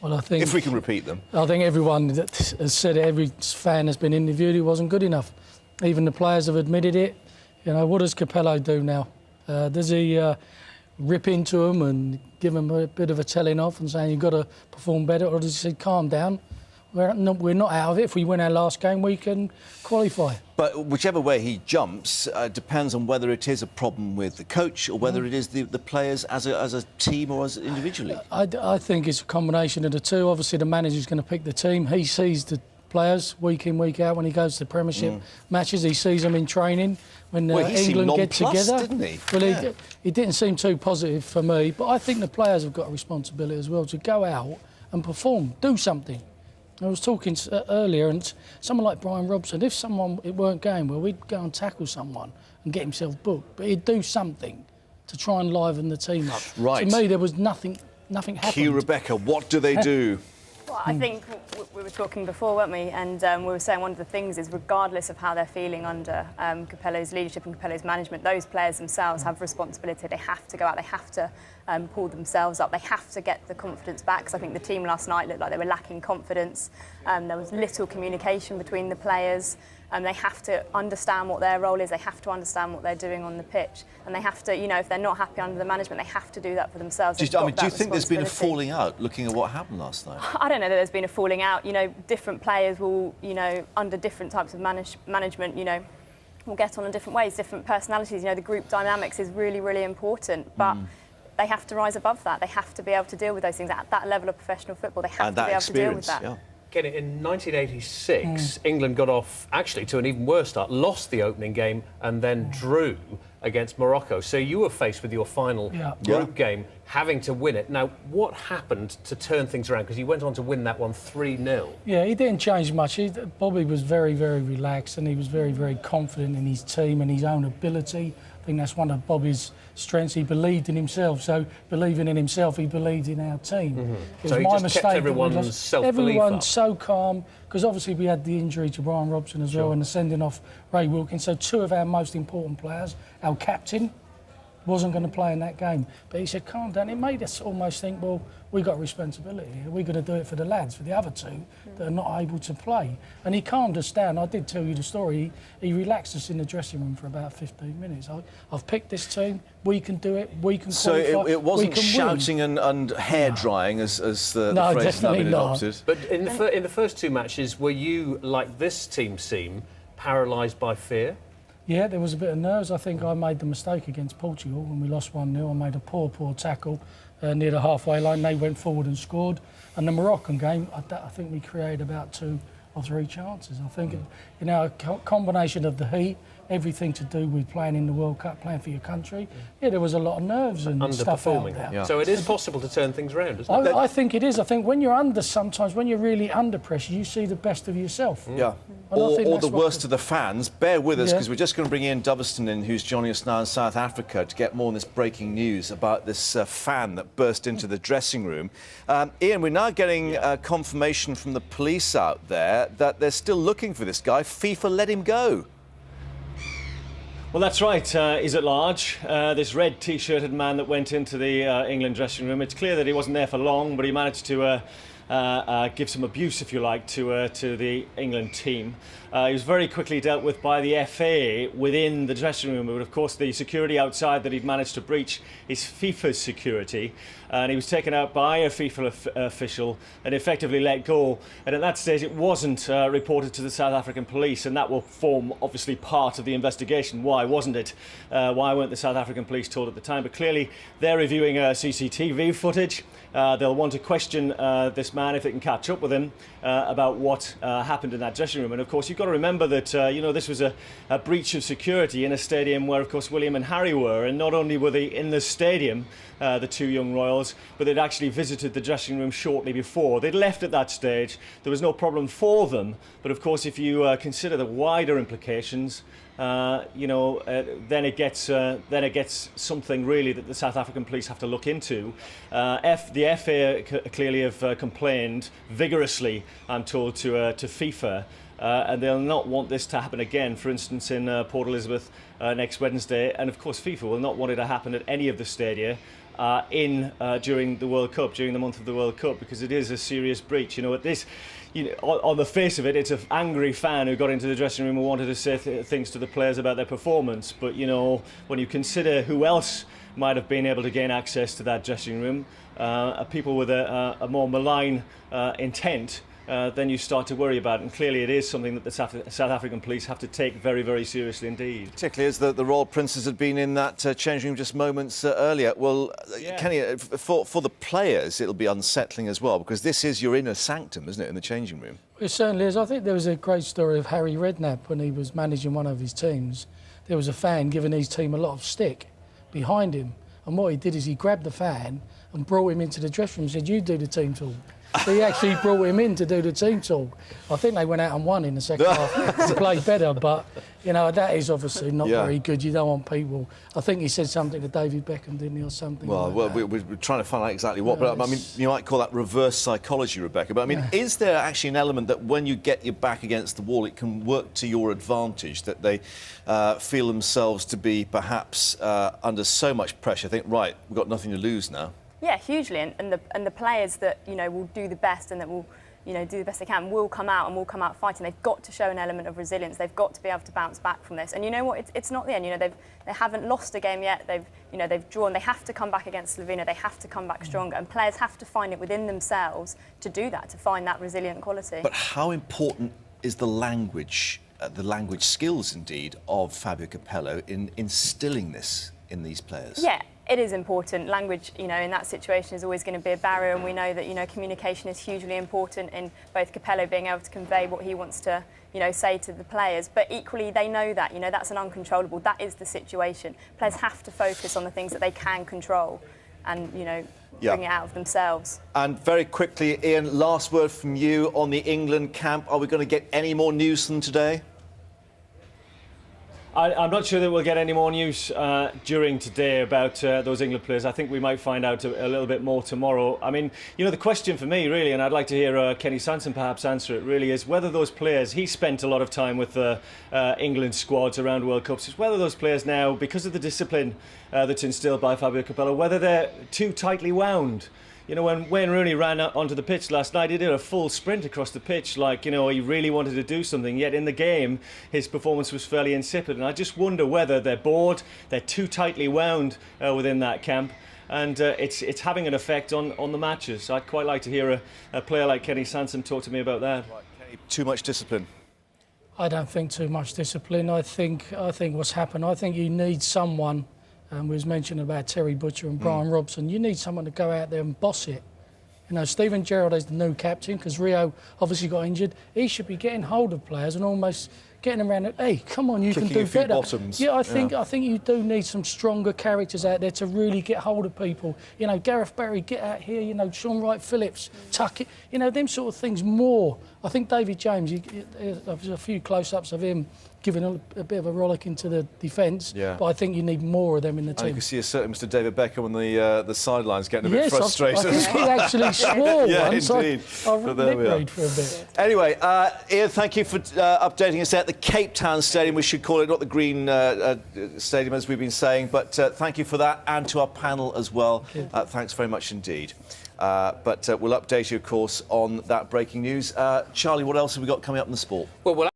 Well, I think if we can repeat them. I think everyone that has said it, every fan has been interviewed, he wasn't good enough. Even the players have admitted it. You know, what does Capello do now? Does he rip into them and give them a bit of a telling off and saying you've got to perform better, or does he say calm down? We're not out of it. If we win our last game, we can qualify. But whichever way he jumps depends on whether it is a problem with the coach or whether it is the players as a team or as individually. I think it's a combination of the two. Obviously, the manager's going to pick the team. He sees the players week in, week out. When he goes to Premiership matches, he sees them in training. When England get together, didn't he? Well, yeah. he didn't seem too positive for me. But I think the players have got a responsibility as well to go out and perform, do something. I was talking earlier, and someone like Brian Robson, if it weren't going well, we'd go and tackle someone and get himself booked. But he'd do something to try and liven the team up. Right. To me, there was nothing happened. Cue Rebecca, what do they do? Well, I think we were talking before, weren't we? And we were saying one of the things is, regardless of how they're feeling under Capello's leadership and Capello's management, those players themselves have responsibility. They have to go out, they have to pull themselves up, they have to get the confidence back. Because I think the team last night looked like they were lacking confidence. There was little communication between the players. They have to understand what their role is, they have to understand what they're doing on the pitch. And they have to, you know, if they're not happy under the management, they have to do that for themselves. Do you think there's been a falling out, looking at what happened last night? I don't know that there's been a falling out. You know, different players will, you know, under different types of management, you know, will get on in different ways, different personalities. You know, the group dynamics is really, really important. But they have to rise above that. They have to be able to deal with those things. At that level of professional football, they have to be able to deal with that. Yeah. Again, in 1986, England got off, actually, to an even worse start, lost the opening game and then drew against Morocco. So you were faced with your final group game, having to win it. Now, what happened to turn things around? Because you went on to win that one 3-0. Yeah, he didn't change much. Bobby was very, very relaxed, and he was very, very confident in his team and his own ability. I think that's one of Bobby's strengths. He believed in himself. So, believing in himself, he believed in our team. It was So my he just mistake kept everyone's self-belief Everyone up. so calm, because obviously we had the injury to Brian Robson as well, and the sending off Ray Wilkins. So two of our most important players, our captain, wasn't going to play in that game. But he said, calm down. It made us almost think, well, we got responsibility here. We're going to do it for the lads, for the other two that are not able to play. And he calmed us down. I did tell you the story. He relaxed us in the dressing room for about 15 minutes. I've picked this team. We can do it. We can qualify. So it wasn't shouting win. and hair drying as the phrase has now been adopted. But in the first two matches, were you, like this team seem, paralysed by fear? Yeah, there was a bit of nerves. I think I made the mistake against Portugal when we lost 1-0. I made a poor tackle near the halfway line. They went forward and scored. And the Moroccan game, I think we created about 2 or 3 chances. I think, you know, a combination of the heat, everything to do with playing in the World Cup, playing for your country. Yeah, there was a lot of nerves and stuff out there. Yeah. So it is possible to turn things around, isn't it? I think it is. I think when you're sometimes when you're really under pressure, you see the best of yourself. Yeah. Or the worst of the fans. Bear with us, because we're just going to bring Ian Doverston in, who's joining us now in South Africa, to get more on this breaking news about this fan that burst into the dressing room. Ian, we're now getting confirmation from the police out there that they're still looking for this guy. FIFA let him go. Well, that's right. He's at large. This red T-shirted man that went into the England dressing room. It's clear that he wasn't there for long, but he managed to give some abuse, if you like, to the England team. He was very quickly dealt with by the FA within the dressing room, but of course the security outside that he'd managed to breach is FIFA's security, and he was taken out by a FIFA official and effectively let go. And at that stage it wasn't reported to the South African police, and that will form obviously part of the investigation. Why wasn't it? Why weren't the South African police told at the time? But clearly they're reviewing CCTV footage. They'll want to question this man if they can catch up with him about what happened in that dressing room. And of course you've got to remember that you know, this was a breach of security in a stadium where of course William and Harry were, and not only were they in the stadium, the two young royals, but they'd actually visited the dressing room shortly before. They'd left at that stage. There was no problem for them, but of course if you consider the wider implications, you know, then it gets something really that the South African police have to look into. The FA clearly have complained vigorously, I'm told, to FIFA, and they'll not want this to happen again. For instance, in Port Elizabeth next Wednesday, and of course FIFA will not want it to happen at any of the stadia. during the World Cup, during the month of the World Cup, because it is a serious breach. You know, at this, on the face of it, it's an angry fan who got into the dressing room and wanted to say things to the players about their performance. But when you consider who else might have been able to gain access to that dressing room, people with a more malign intent, then you start to worry about it. And clearly it is something that the South African police have to take very, very seriously indeed. Particularly as the Royal Princes had been in that changing room just moments earlier. Well, Yeah. Kenny, for the players, it'll be unsettling as well, because this is your inner sanctum, isn't it, in the changing room? It certainly is. I think there was a great story of Harry Redknapp when he was managing one of his teams. There was a fan giving his team a lot of stick behind him. And what he did is he grabbed the fan and brought him into the dressing room and said, "You do the team talk." So he actually brought him in to do the team talk. I think they went out and won in the second half to play better, but that is obviously not very good. You don't want people. I think he said something to David Beckham, didn't he, or something? Well, we're trying to find out exactly what, but I mean, you might call that reverse psychology, Rebecca. But I mean, is there actually an element that when you get your back against the wall, it can work to your advantage, that they feel themselves to be perhaps under so much pressure, think, right, we've got nothing to lose now? Yeah, hugely, and the players that will do the best and that will do the best they can will come out fighting. They've got to show an element of resilience. They've got to be able to bounce back from this. And you know what? It's not the end. They haven't lost a game yet. They've drawn. They have to come back against Slovenia. They have to come back stronger. And players have to find it within themselves to do that, to find that resilient quality. But how important is the language skills indeed of Fabio Capello in instilling this in these players? Yeah. It is important. Language, in that situation is always going to be a barrier, and we know that, communication is hugely important in both Capello being able to convey what he wants to, say to the players. But equally, they know that, that's an uncontrollable. That is the situation. Players have to focus on the things that they can control and, bring it out of themselves. And very quickly, Ian, last word from you on the England camp. Are we going to get any more news from them today? I'm not sure that we'll get any more news during today about those England players. I think we might find out a little bit more tomorrow. I mean, the question for me, really, and I'd like to hear Kenny Sansom perhaps answer it, really, is whether those players, he spent a lot of time with the England squads around World Cups, is whether those players now, because of the discipline that's instilled by Fabio Capello, whether they're too tightly wound. When Wayne Rooney ran onto the pitch last night, he did a full sprint across the pitch like, he really wanted to do something. Yet in the game, his performance was fairly insipid. And I just wonder whether they're bored, they're too tightly wound within that camp. And it's having an effect on the matches. I'd quite like to hear a player like Kenny Sansom talk to me about that. Right, Kenny, too much discipline? I don't think too much discipline. I think what's happened, I think you need someone. We was mentioning about Terry Butcher and Brian Robson. You need someone to go out there and boss it. Stephen Gerrard is the new captain because Rio obviously got injured. He should be getting hold of players and almost getting them around. Hey, come on, you Kicking can do a few better. bottoms. Yeah, I think you do need some stronger characters out there to really get hold of people. Gareth Barry, get out here. Sean Wright Phillips, tuck it. Them sort of things more. I think David James. There's a few close-ups of him giving a bit of a rollick into the defence. Yeah. But I think you need more of them in the team. And you can see a certain Mr. David Beckham on the sidelines getting a bit frustrated. I think he actually swore once. Indeed. I lip-read for a bit. Anyway, Ian, thank you for updating us at the Cape Town Stadium. We should call it, not the Green Stadium, as we've been saying. But thank you for that, and to our panel as well. Thanks very much indeed. But we'll update you, of course, on that breaking news. Charlie, what else have we got coming up in the sport? Well,